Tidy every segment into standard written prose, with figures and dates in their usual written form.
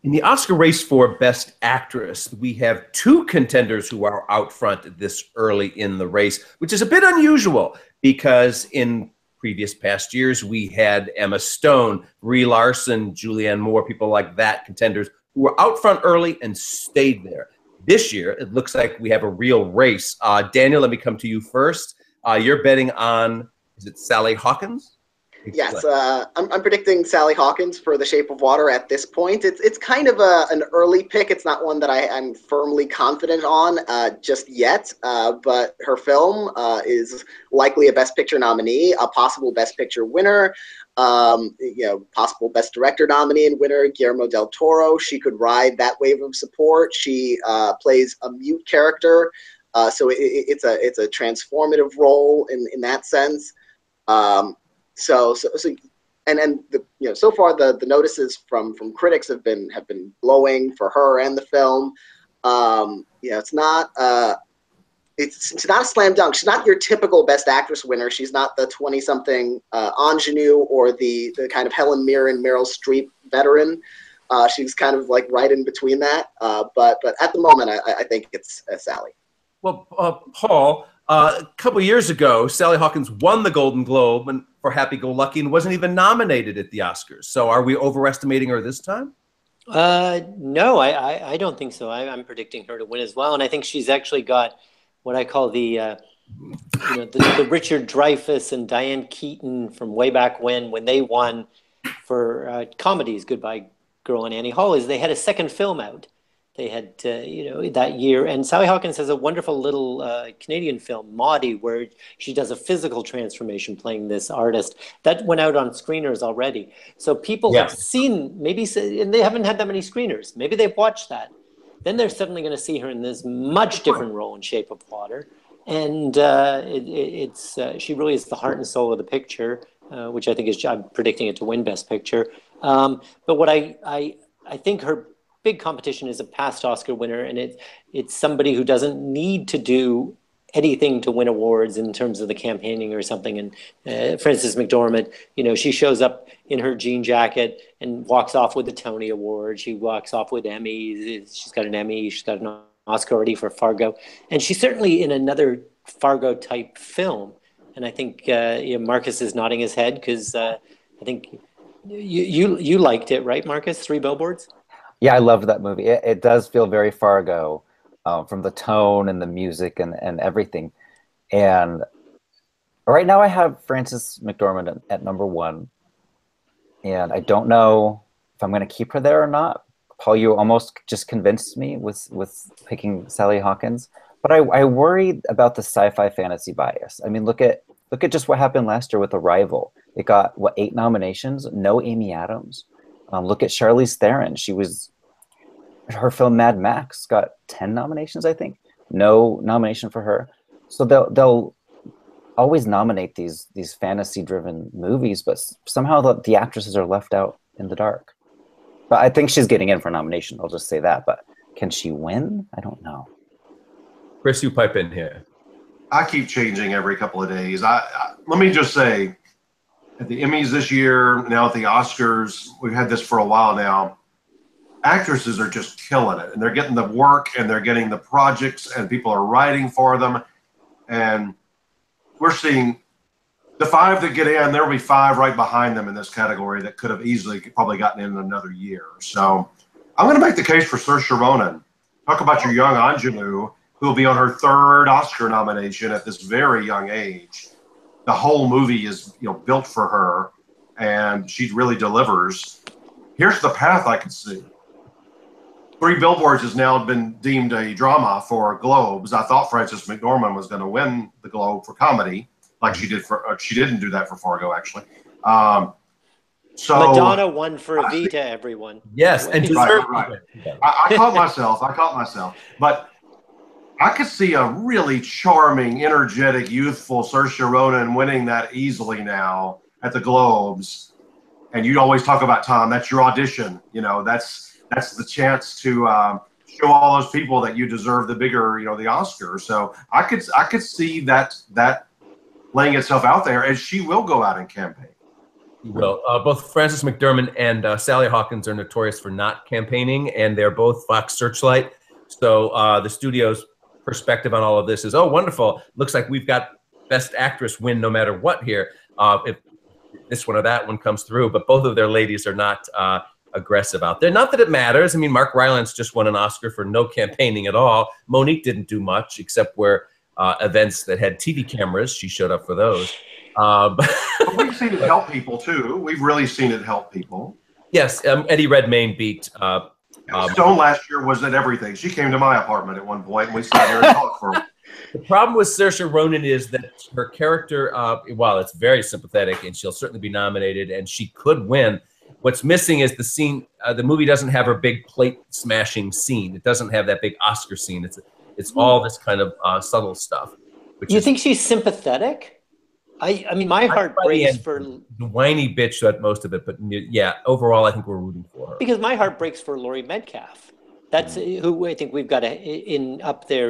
In the Oscar race for Best Actress, we have two contenders who are out front this early in the race, which is a bit unusual because in previous past years, we had Emma Stone, Brie Larson, Julianne Moore, people like that, contenders who were out front early and stayed there. This year, it looks like we have a real race. Daniel, let me come to you first. You're betting on, is it Sally Hawkins? Yes, I'm predicting Sally Hawkins for The Shape of Water at this point. It's kind of an early pick. It's not one that I'm firmly confident on just yet, but her film is likely a Best Picture nominee, a possible Best Picture winner, possible Best Director nominee and winner, Guillermo del Toro. She could ride that wave of support. She plays a mute character, so it's a transformative role in that sense. So far the notices from critics have been glowing for her and the film. It's not a slam dunk. She's not your typical Best Actress winner. She's not the 20-something ingenue or the kind of Helen Mirren, Meryl Streep veteran. She's kind of like right in between that. But at the moment, I think it's Sally. Well, Paul, a couple of years ago, Sally Hawkins won the Golden Globe for Happy Go Lucky and wasn't even nominated at the Oscars. So are we overestimating her this time? No, I don't think so. I'm predicting her to win as well. And I think she's actually got what I call the Richard Dreyfuss and Diane Keaton from way back when they won for comedies, Goodbye Girl and Annie Hall, is they had a second film out. They had, that year. And Sally Hawkins has a wonderful little Canadian film, Maudie, where she does a physical transformation playing this artist. That went out on screeners already. So people have seen, and they haven't had that many screeners. Maybe they've watched that. Then they're suddenly going to see her in this much different role in Shape of Water. And she really is the heart and soul of the picture, which I think I'm predicting it to win Best Picture. But what I think her big competition is a past Oscar winner, and it's somebody who doesn't need to do anything to win awards in terms of the campaigning or something. And Frances McDormand, she shows up in her jean jacket and walks off with the Tony Award. She walks off with Emmys. She's got an Emmy. She's got an Oscar already for Fargo, and she's certainly in another Fargo type film. And I think Marcus is nodding his head because I think you liked it, right, Marcus? 3 Billboards. Yeah, I loved that movie. It does feel very Fargo from the tone and the music and everything. And right now I have Frances McDormand at number 1. And I don't know if I'm going to keep her there or not. Paul, you almost just convinced me with picking Sally Hawkins. But I worry about the sci-fi fantasy bias. I mean, look at just what happened last year with Arrival. It got, 8 nominations? No Amy Adams. Look at Charlize Theron. Her film Mad Max got 10 nominations, I think. No nomination for her. So they'll always nominate these fantasy-driven movies, but somehow the actresses are left out in the dark. But I think she's getting in for nomination. I'll just say that. But can she win? I don't know. Chris, you pipe in here. I keep changing every couple of days. Let me just say, at the Emmys this year, now at the Oscars, we've had this for a while now, actresses are just killing it. And they're getting the work and they're getting the projects and people are writing for them. And we're seeing the 5 that get in, there'll be 5 right behind them in this category that could have easily probably gotten in another year. So I'm going to make the case for Saoirse Ronan. Talk about your young ingenue who will be on her 3rd Oscar nomination at this very young age. The whole movie is built for her, and she really delivers. Here's the path I can see. 3 Billboards has now been deemed a drama for Globes. I thought Frances McDormand was going to win the Globe for comedy, like she did she didn't do that for Fargo, actually. So Madonna won for Evita, everyone. Yes, and deserved. Right. I caught myself. But I could see a really charming, energetic, youthful Saoirse Ronan winning that easily now at the Globes. And you'd always talk about, Tom, that's your audition. That's the chance to show all those people that you deserve the bigger, the Oscar. So I could see that laying itself out there, and she will go out and campaign. Well, both Frances McDormand and Sally Hawkins are notorious for not campaigning, and they're both Fox Searchlight. So the studio's perspective on all of this is, oh, wonderful. Looks like we've got Best Actress win no matter what here. If this one or that one comes through, but both of their ladies are not aggressive out there. Not that it matters. I mean, Mark Rylance just won an Oscar for no campaigning at all. Monique didn't do much except where events that had TV cameras, she showed up for those. But we've seen it help people too. We've really seen it help people. Yes, Eddie Redmayne beat. Stone last year was at everything. She came to my apartment at one point, and we sat here and talked for. The problem with Saoirse Ronan is that her character, while it's very sympathetic, and she'll certainly be nominated, and she could win. What's missing is the scene. The movie doesn't have her big plate smashing scene. It doesn't have that big Oscar scene. It's all this kind of subtle stuff. You think she's sympathetic? I mean, my heart breaks for the whiny bitch at most of it, but yeah, overall, I think we're rooting for her. Because my heart breaks for Laurie Metcalf. That's who I think we've got up there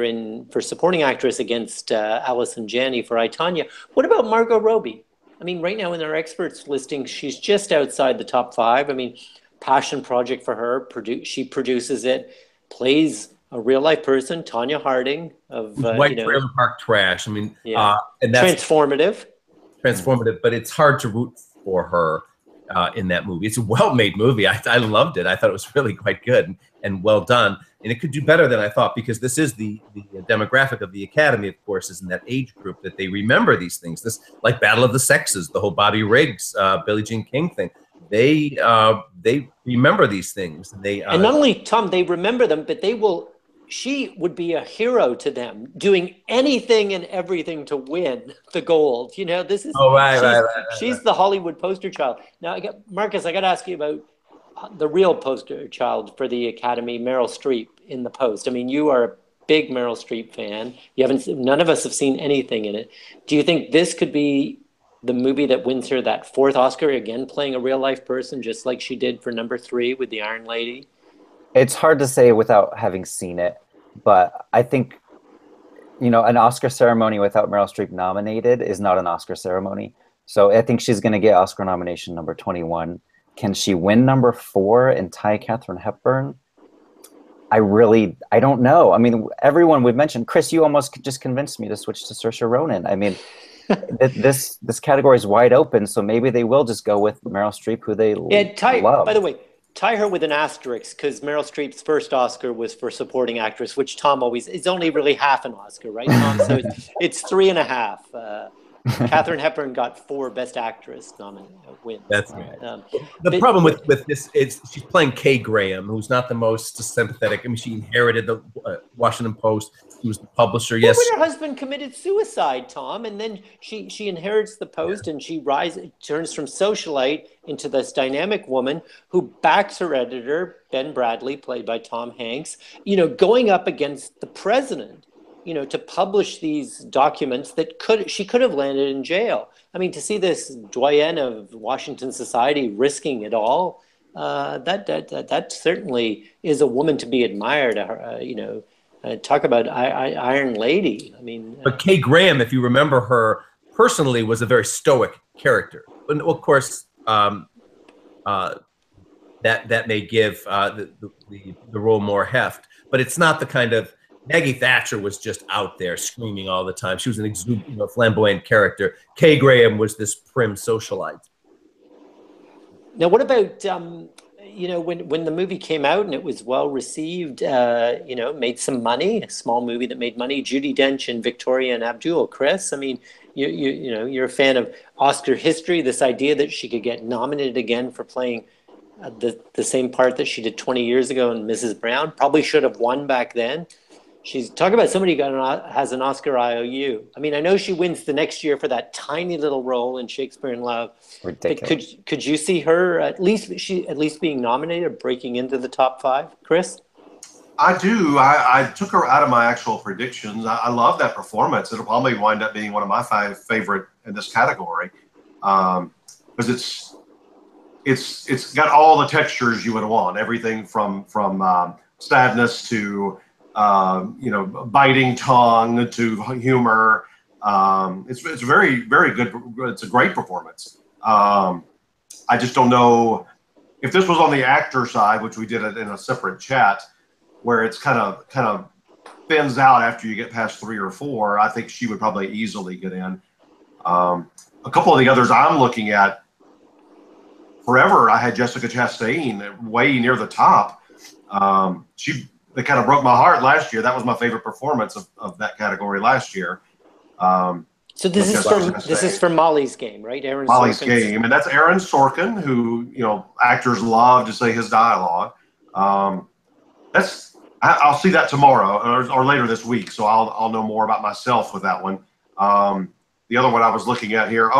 for supporting actress against Allison Janney for I, Tonya. What about Margot Robbie? I mean, right now in our experts listing, she's just outside the top 5. I mean, passion project for her. She produces it, plays a real life person, Tonya Harding of White Trailer Park Trash. I mean, yeah. And that's transformative, but it's hard to root for her in that movie. It's a well-made movie. I loved it. I thought it was really quite good and well done. And it could do better than I thought, because this is the demographic of the Academy, of course, is in that age group that they remember these things. This, like Battle of the Sexes, the whole Bobby Riggs, Billie Jean King thing. They remember these things. And not only, Tom, they remember them, but she would be a hero to them, doing anything and everything to win the gold. You know, this is she's the Hollywood poster child. Now, Marcus, I got to ask you about the real poster child for the Academy, Meryl Streep in The Post. I mean, you are a big Meryl Streep fan. None of us have seen anything in it. Do you think this could be the movie that wins her that 4th Oscar, again playing a real life person, just like she did for number 3 with The Iron Lady? It's hard to say without having seen it, but I think, an Oscar ceremony without Meryl Streep nominated is not an Oscar ceremony. So I think she's going to get Oscar nomination number 21. Can she win number 4 and tie Katharine Hepburn? I don't know. I mean, everyone we've mentioned, Chris, you almost just convinced me to switch to Saoirse Ronan. I mean, this category is wide open, so maybe they will just go with Meryl Streep, who they love. By the way, tie her with an asterisk, because Meryl Streep's first Oscar was for supporting actress, which Tom it's only really half an Oscar, right, Tom? So it's 3.5. Katharine Hepburn got 4 Best Actress wins. That's right. The problem with this is she's playing Kay Graham, who's not the most sympathetic. I mean, she inherited the Washington Post. She was the publisher. Yes. When her husband committed suicide, Tom, and then she inherits the Post, and she turns from socialite into this dynamic woman who backs her editor, Ben Bradley, played by Tom Hanks, going up against the president. To publish these documents that she could have landed in jail. I mean, to see this doyen of Washington society risking it all, that certainly is a woman to be admired. Talk about Iron Lady. I mean, but Kay Graham, if you remember her personally, was a very stoic character. And of course, that may give the role more heft, but it's not the kind of. Maggie Thatcher was just out there screaming all the time. She was an flamboyant character. Kay Graham was this prim socialite. Now, what about when the movie came out and it was well received? Made some money. A small movie that made money. Judi Dench and Victoria and Abdul. Chris, I mean, you're a fan of Oscar history. This idea that she could get nominated again for playing the same part that she did 20 years ago in Mrs. Brown, probably should have won back then. She's talking about somebody who has an Oscar IOU. I mean, I know she wins the next year for that tiny little role in Shakespeare in Love. Ridiculous. But could you see her at least being nominated or breaking into the top 5, Chris? I do. I took her out of my actual predictions. I love that performance. It'll probably wind up being one of my 5 favorite in this category, because it's got all the textures you would want. Everything from sadness to biting tongue to humor. It's very, very good. It's a great performance. I just don't know if this was on the actor side, which we did it in a separate chat, where it's kind of thins out after you get past 3 or 4. I think she would probably easily get in. A couple of the others I'm looking at, forever, I had Jessica Chastain way near the top. They kind of broke my heart last year. That was my favorite performance of that category last year. So this is for Molly's Game, right? Molly's Game, and that's Aaron Sorkin, who actors love to say his dialogue. I'll see that tomorrow or later this week, so I'll know more about myself with that one. The other one I was looking at here,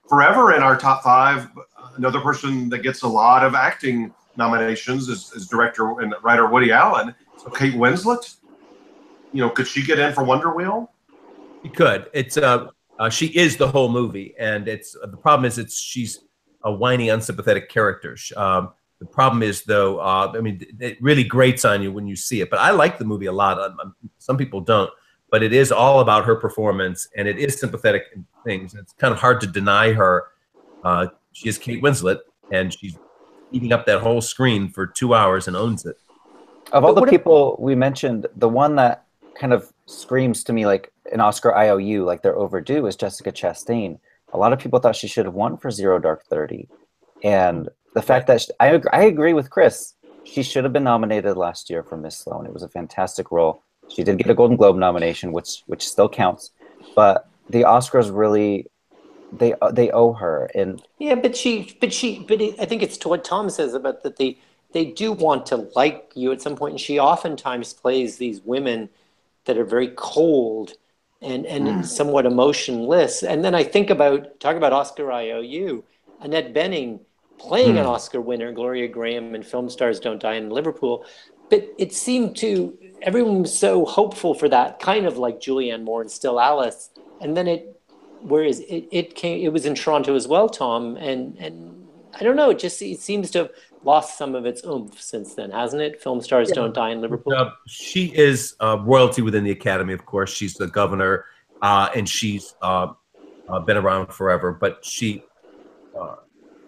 forever in our top 5, another person that gets a lot of acting nominations is director and writer Woody Allen. So Kate Winslet, could she get in for Wonder Wheel? She could. It's she is the whole movie, and the problem is she's a whiny, unsympathetic character. The problem is, though, it really grates on you when you see it. But I like the movie a lot. Some people don't, but it is all about her performance, and it is sympathetic in things. It's kind of hard to deny her. She is Kate Winslet, and she's eating up that whole screen for 2 hours and owns it. Of all the people we mentioned, the one that kind of screams to me like an Oscar IOU, like they're overdue, is Jessica Chastain. A lot of people thought she should have won for Zero Dark 30. And the fact that I agree with Chris, she should have been nominated last year for Miss Sloane. It was a fantastic role. She did get a Golden Globe nomination, which still counts. But the Oscars really, they owe her. And yeah, but I think it's to what Tom says about that they do want to like you at some point, and she oftentimes plays these women that are very cold and somewhat emotionless. And then I think talk about Oscar IOU, Annette Bening playing an Oscar winner, Gloria Graham, in Film Stars Don't Die in Liverpool. But it seemed everyone was so hopeful for that, kind of like Julianne Moore and Still Alice. And then it was in Toronto as well, Tom. And I don't know, it seems to have lost some of its oomph since then, hasn't it? Film Stars Don't Die in Liverpool. She is royalty within the Academy, of course. She's the governor, and she's been around forever. But she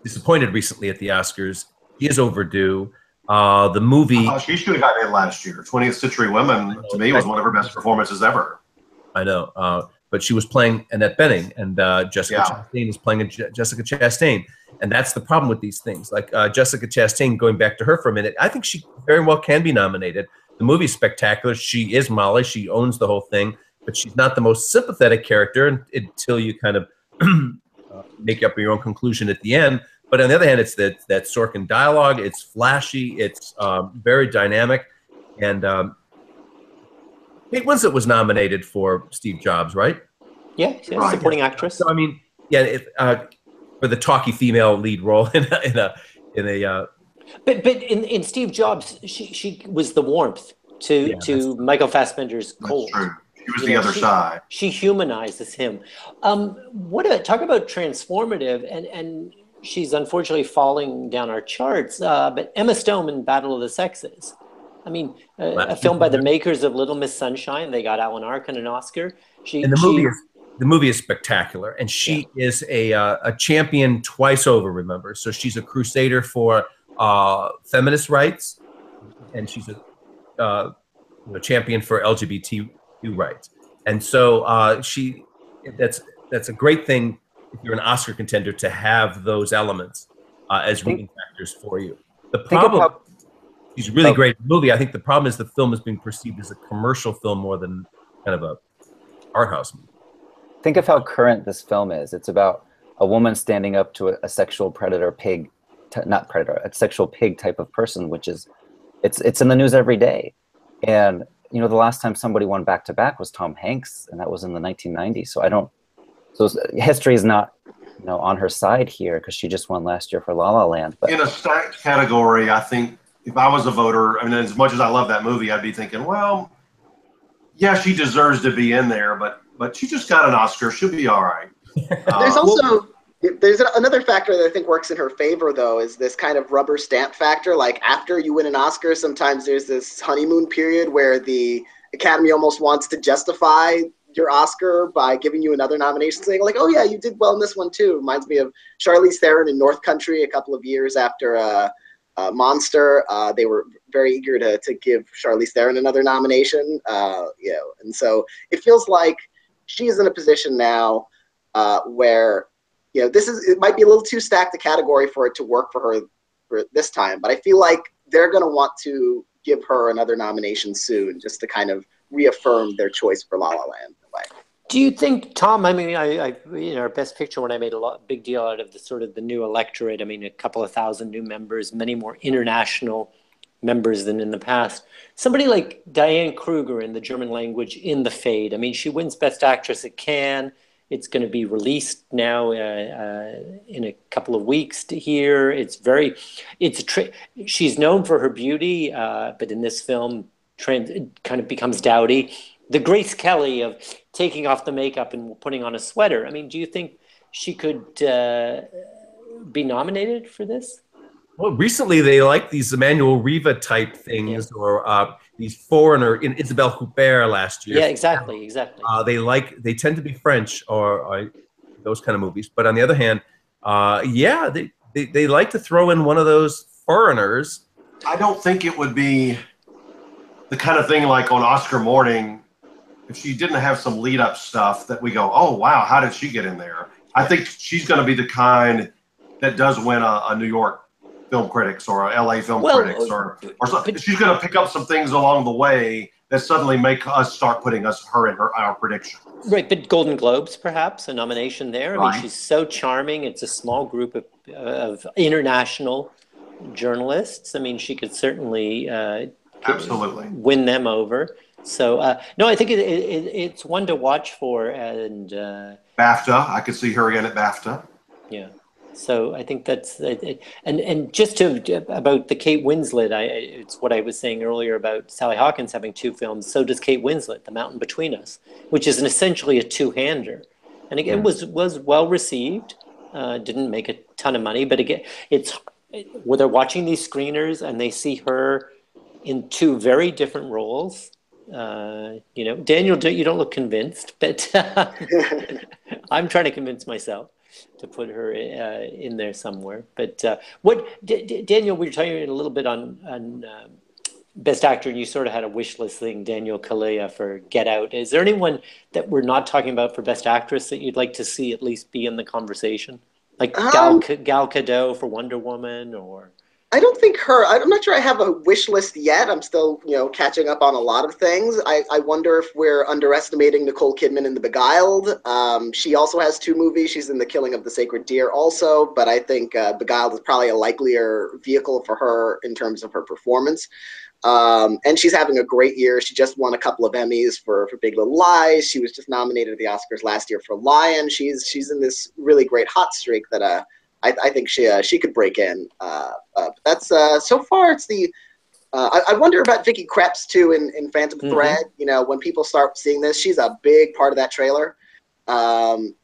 disappointed recently at the Oscars. She is overdue. The movie... she should have gotten in last year. 20th Century Women, to me, was one of her best performances ever. I know. But she was playing Annette Bening, and Jessica Chastain is playing Jessica Chastain. And that's the problem with these things. Like Jessica Chastain, going back to her for a minute, I think she very well can be nominated. The movie's spectacular. She is Molly. She owns the whole thing. But she's not the most sympathetic character until you kind of make up your own conclusion at the end. But on the other hand, it's that Sorkin dialogue. It's flashy. It's very dynamic. And Kate Winslet was nominated for Steve Jobs, right? Yeah, supporting actress. So, for the talky female lead role in a. But in Steve Jobs, she was the warmth to Michael Fassbender's cold. That's true. She was the other side. She humanizes him. Talk about transformative, and she's unfortunately falling down our charts. But Emma Stone in Battle of the Sexes. I mean, a film by the makers of Little Miss Sunshine. They got Alan Arkin an Oscar. The movie is spectacular, and she is a champion twice over. Remember, so she's a crusader for feminist rights, and she's a champion for LGBT rights. And so that's a great thing if you're an Oscar contender to have those elements as reading factors for you. The problem. She's really great in the movie. I think the problem is the film is being perceived as a commercial film more than kind of a art house movie. Think of how current this film is. It's about a woman standing up to a sexual predator pig, not predator, a sexual pig type of person, which is, it's in the news every day. And, the last time somebody won back-to-back was Tom Hanks, and that was in the 1990s. So history is not, on her side here, because she just won last year for La La Land. But in a stacked category, I think, if I was a voter, as much as I love that movie, I'd be thinking, well, yeah, she deserves to be in there, but she just got an Oscar. She'll be all right. There's another factor that I think works in her favor, though, is this kind of rubber stamp factor. Like, after you win an Oscar, sometimes there's this honeymoon period where the Academy almost wants to justify your Oscar by giving you another nomination, saying like, oh yeah, you did well in this one too. Reminds me of Charlize Theron in North Country a couple of years after Monster. They were very eager to give Charlize Theron another nomination. And so it feels like she is in a position now where, it might be a little too stacked a category for it to work for her for this time, but I feel like they're going to want to give her another nomination soon, just to kind of reaffirm their choice for La La Land in a way. Do you think, Tom? I mean, I our Best Picture, when I made big deal out of the new electorate. I mean, a couple of thousand new members, many more international members than in the past. Somebody like Diane Kruger in the German language in The Fade. I mean, she wins Best Actress at Cannes. It's going to be released now in a couple of weeks to hear. She's known for her beauty, but in this film, kind of becomes dowdy. The Grace Kelly of taking off the makeup and putting on a sweater. I mean, do you think she could be nominated for this? Well, recently they like these Emmanuel Riva type things, or these foreigner in Isabelle Huppert last year. Yeah, exactly. They tend to be French or those kind of movies. But on the other hand, they like to throw in one of those foreigners. I don't think it would be the kind of thing like on Oscar morning if she didn't have some lead up stuff that we go, oh wow, how did she get in there? I think she's going to be the kind that does win a New York Film Critics or a LA Film Critics or something. She's going to pick up some things along the way that suddenly make us start putting her in our prediction. Right, but Golden Globes, perhaps, a nomination there. I mean, she's so charming. It's a small group of international journalists. I mean, she could certainly absolutely win them over. So, no, I think it's one to watch for. And BAFTA, I could see her again at BAFTA. Yeah. So I think that's and just about the Kate Winslet. It's what I was saying earlier about Sally Hawkins having two films. So does Kate Winslet, The Mountain Between Us, which is essentially a two-hander, and again was well received. Didn't make a ton of money, but again, where they're watching these screeners and they see her in two very different roles. Daniel, you don't look convinced, but I'm trying to convince myself to put her in there somewhere. But Daniel, we were talking a little bit on Best Actor, and you sort of had a wish list thing, Daniel Kaluuya for Get Out. Is there anyone that we're not talking about for Best Actress that you'd like to see at least be in the conversation? Like Gal Gadot for Wonder Woman, or... I don't think I'm not sure I have a wish list yet. I'm still, catching up on a lot of things. I wonder if we're underestimating Nicole Kidman in The Beguiled. She also has two movies. She's in The Killing of the Sacred Deer also, but I think Beguiled is probably a likelier vehicle for her in terms of her performance. And she's having a great year. She just won a couple of Emmys for Big Little Lies. She was just nominated at the Oscars last year for Lion. She's in this really great hot streak that I think she could break in. That's so far. It's the I wonder about Vicky Krieps too in Phantom Thread. When people start seeing this, she's a big part of that trailer. And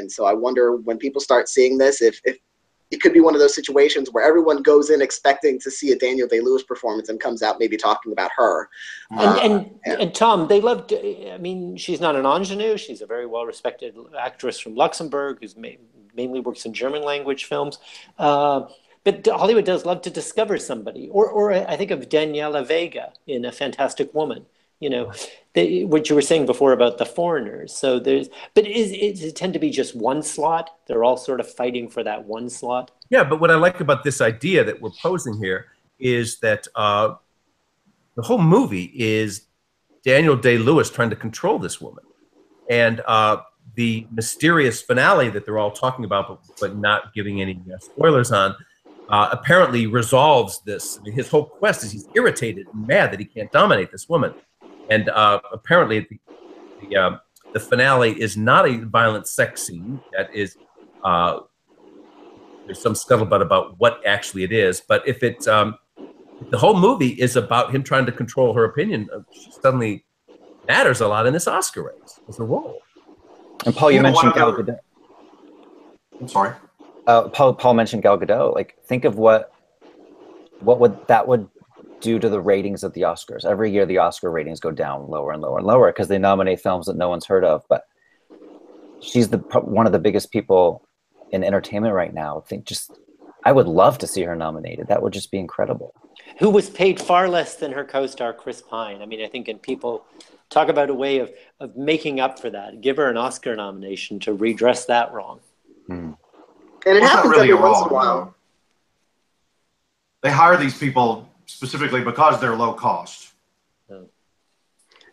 so I wonder when people start seeing this, if it could be one of those situations where everyone goes in expecting to see a Daniel Day-Lewis performance and comes out maybe talking about her. And Tom, they loved. I mean, she's not an ingenue. She's a very well-respected actress from Luxembourg who's mainly works in German language films. But Hollywood does love to discover somebody. Or I think of Daniela Vega in A Fantastic Woman. What you were saying before about the foreigners. So does it tend to be just one slot? They're all sort of fighting for that one slot. Yeah, but what I like about this idea that we're posing here is that the whole movie is Daniel Day-Lewis trying to control this woman. And the mysterious finale that they're all talking about, but not giving any spoilers on, apparently resolves this. I mean, his whole quest is he's irritated and mad that he can't dominate this woman. And apparently the finale is not a violent sex scene. That is, there's some scuttlebutt about what actually it is. But if it's, the whole movie is about him trying to control her opinion, she suddenly matters a lot in this Oscar race as a role. And Paul, you mentioned Gal Gadot. I'm sorry. Paul mentioned Gal Gadot. Like, think of what would due to the ratings of the Oscars. Every year the Oscar ratings go down lower and lower and lower because they nominate films that no one's heard of. But she's one of the biggest people in entertainment right now. I would love to see her nominated. That would just be incredible. Who was paid far less than her co-star Chris Pine. I mean, I think, and people talk about a way of making up for that. Give her an Oscar nomination to redress that wrong. And it happens every once in a while. They hire these people specifically because they're low cost.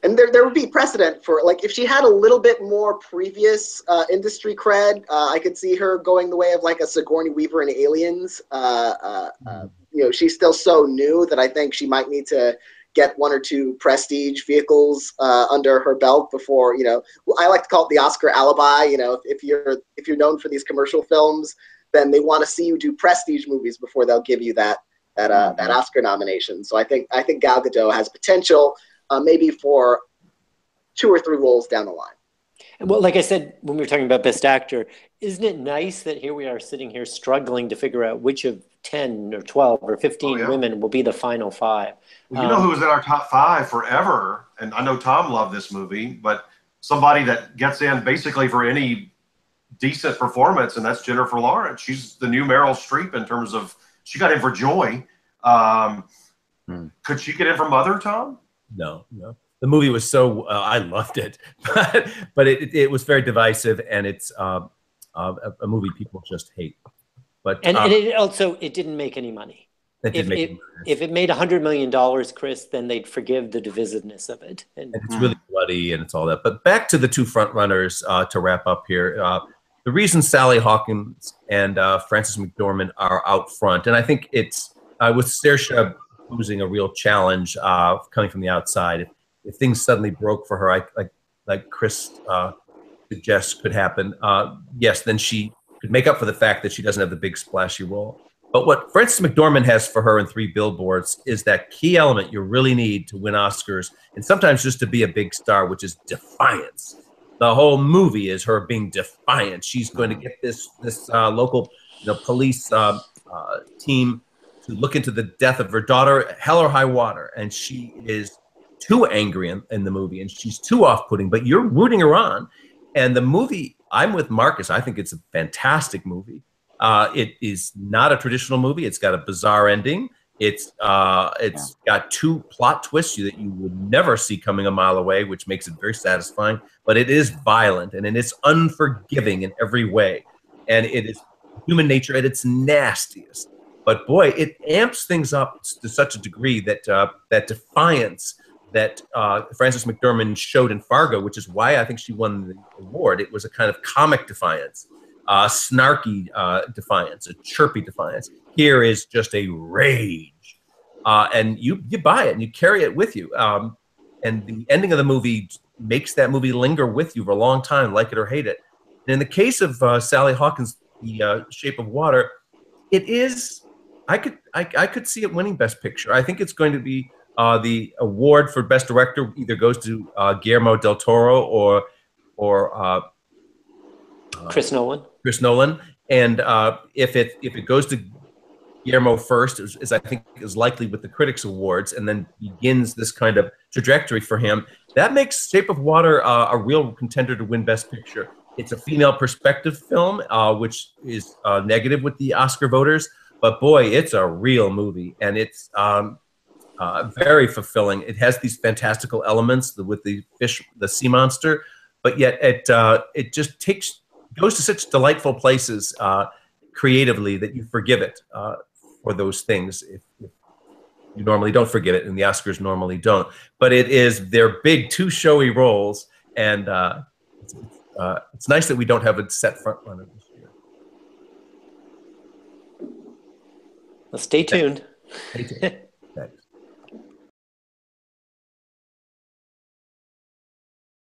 And there would be precedent for, like, if she had a little bit more previous industry cred, I could see her going the way of like a Sigourney Weaver in Aliens. You know, she's still so new that I think she might need to get one or two prestige vehicles under her belt before, you know, I like to call it the Oscar alibi. You know, if you're known for these commercial films, then they want to see you do prestige movies before they'll give you that Oscar nomination. So I think Gal Gadot has potential, maybe for 2 or 3 roles down the line. Well, like I said, when we were talking about Best Actor, isn't it nice that here we are sitting here struggling to figure out which of 10 or 12 or 15 women will be the final 5? Well, you know who was in our top 5 forever, and I know Tom loved this movie, but somebody that gets in basically for any decent performance, and that's Jennifer Lawrence. She's the new Meryl Streep in terms of, she got in for Joy. Could she get in for Mother, Tom? No. The movie was so I loved it, but it was very divisive, and it's a movie people just hate. But it didn't make any money. If it made $100 million, Chris, then they'd forgive the divisiveness of it. And it's really bloody and it's all that. But back to the 2 front runners to wrap up here. The reason Sally Hawkins and Frances McDormand are out front, and I think it's with Saoirse posing a real challenge coming from the outside. If things suddenly broke for her, like Chris suggests could happen, yes, then she could make up for the fact that she doesn't have the big splashy role. But what Frances McDormand has for her in 3 Billboards is that key element you really need to win Oscars, and sometimes just to be a big star, which is defiance. The whole movie is her being defiant. She's going to get this local police team to look into the death of her daughter, hell or high water, and she is too angry in the movie, and she's too off-putting, but you're rooting her on. And the movie, I'm with Marcus. I think it's a fantastic movie. It is not a traditional movie. It's got a bizarre ending. It's got 2 plot twists that you would never see coming a mile away, which makes it very satisfying. But it is violent, and it is unforgiving in every way. And it is human nature at its nastiest. But boy, it amps things up to such a degree that that defiance that Frances McDormand showed in Fargo, which is why I think she won the award. It was a kind of comic defiance, snarky defiance, a chirpy defiance. Here is just a rage, and you buy it and you carry it with you. And the ending of the movie makes that movie linger with you for a long time, like it or hate it. And in the case of Sally Hawkins, The Shape of Water, it is. I could see it winning Best Picture. I think it's going to be. The award for Best Director either goes to Guillermo del Toro or Chris Nolan. And if it goes to Guillermo first, as I think is likely with the Critics Awards, and then begins this kind of trajectory for him, that makes Shape of Water a real contender to win Best Picture. It's a female perspective film, which is negative with the Oscar voters, but boy, it's a real movie, and it's very fulfilling. It has these fantastical elements with the fish, the sea monster, but yet it just goes to such delightful places creatively that you forgive it for those things. If you normally don't forgive it, and the Oscars normally don't. But they're big, 2 showy roles, and it's nice that we don't have a set front runner this year. Well, stay tuned. Stay tuned. Thanks.